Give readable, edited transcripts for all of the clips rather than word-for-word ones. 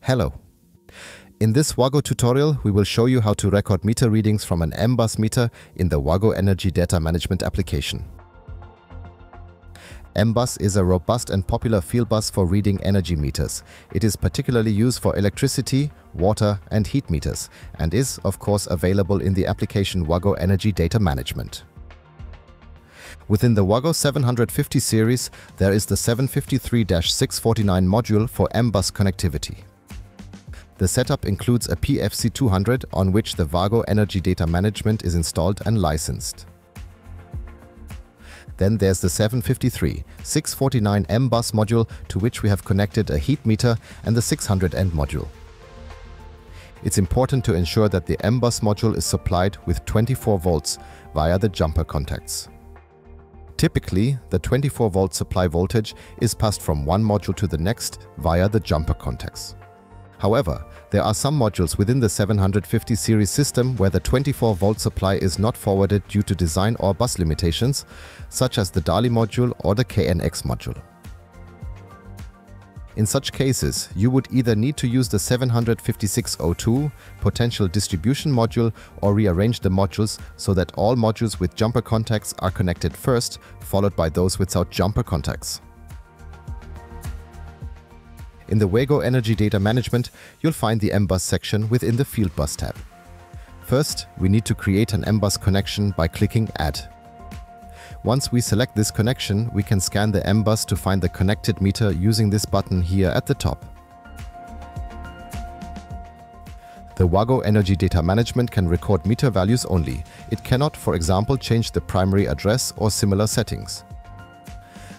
Hello. In this WAGO tutorial, we will show you how to record meter readings from an M-Bus meter in the WAGO Energy Data Management application. M-Bus is a robust and popular field bus for reading energy meters. It is particularly used for electricity, water and heat meters, and is, of course, available in the application WAGO Energy Data Management. Within the WAGO 750 series, there is the 753-649 module for M-Bus connectivity. The setup includes a PFC200 on which the WAGO Energy Data Management is installed and licensed. Then there's the 753-649 M-Bus module to which we have connected a heat meter and the 600 end module. It's important to ensure that the M-Bus module is supplied with 24 volts via the jumper contacts. Typically, the 24-volt supply voltage is passed from one module to the next via the jumper contacts. However, there are some modules within the 750 series system where the 24-volt supply is not forwarded due to design or bus limitations, such as the DALI module or the KNX module. In such cases, you would either need to use the 75602 potential distribution module or rearrange the modules so that all modules with jumper contacts are connected first, followed by those without jumper contacts. In the WAGO Energy Data Management, you'll find the M-Bus section within the Field Bus tab. First, we need to create an M-Bus connection by clicking Add. Once we select this connection, we can scan the M-Bus to find the connected meter using this button here at the top. The WAGO Energy Data Management can record meter values only. It cannot, for example, change the primary address or similar settings.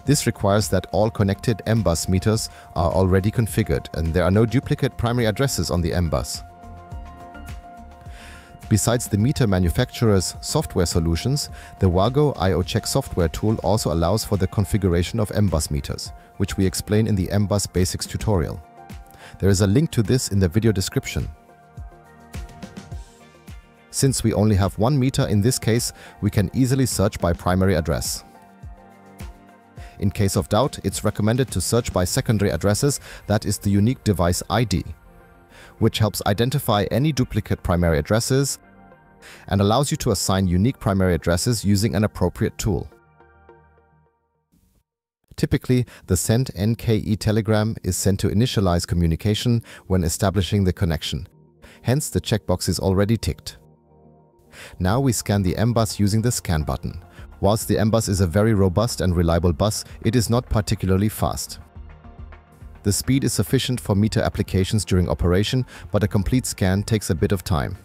This requires that all connected M-Bus meters are already configured and there are no duplicate primary addresses on the M-Bus. Besides the meter manufacturer's software solutions, the WAGO IO-Check software tool also allows for the configuration of M-Bus meters, which we explain in the M-Bus Basics tutorial. There is a link to this in the video description. Since we only have one meter in this case, we can easily search by primary address. In case of doubt, it's recommended to search by secondary addresses, that is the unique device ID, which helps identify any duplicate primary addresses and allows you to assign unique primary addresses using an appropriate tool. Typically, the send NKE telegram is sent to initialize communication when establishing the connection. Hence, the checkbox is already ticked. Now we scan the M-Bus using the scan button. Whilst the M-Bus is a very robust and reliable bus, it is not particularly fast. The speed is sufficient for meter applications during operation, but a complete scan takes a bit of time.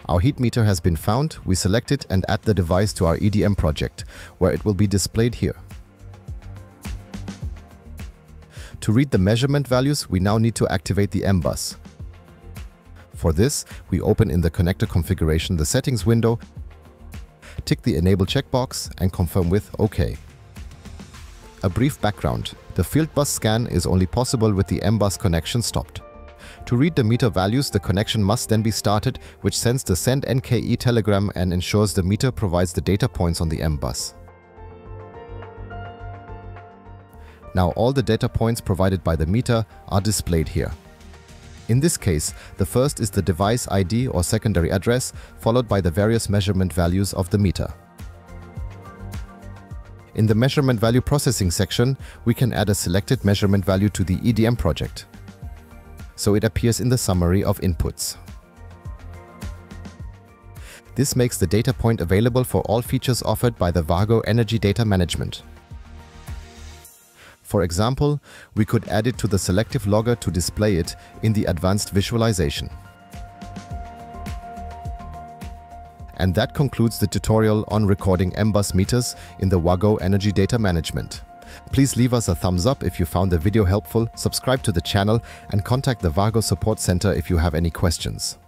Our heat meter has been found, we select it and add the device to our EDM project, where it will be displayed here. To read the measurement values, we now need to activate the M-Bus. For this, we open in the connector configuration the settings window, tick the Enable checkbox and confirm with OK. A brief background. The field bus scan is only possible with the M-Bus connection stopped. To read the meter values, the connection must then be started, which sends the send NKE telegram and ensures the meter provides the data points on the M-Bus. Now all the data points provided by the meter are displayed here. In this case, the first is the device ID or secondary address, followed by the various measurement values of the meter. In the measurement value processing section, we can add a selected measurement value to the EDM project, so it appears in the summary of inputs. This makes the data point available for all features offered by the WAGO Energy Data Management. For example, we could add it to the selective logger to display it in the advanced visualization. And that concludes the tutorial on recording M-Bus meters in the WAGO Energy Data Management. Please leave us a thumbs up if you found the video helpful, subscribe to the channel and contact the WAGO Support Center if you have any questions.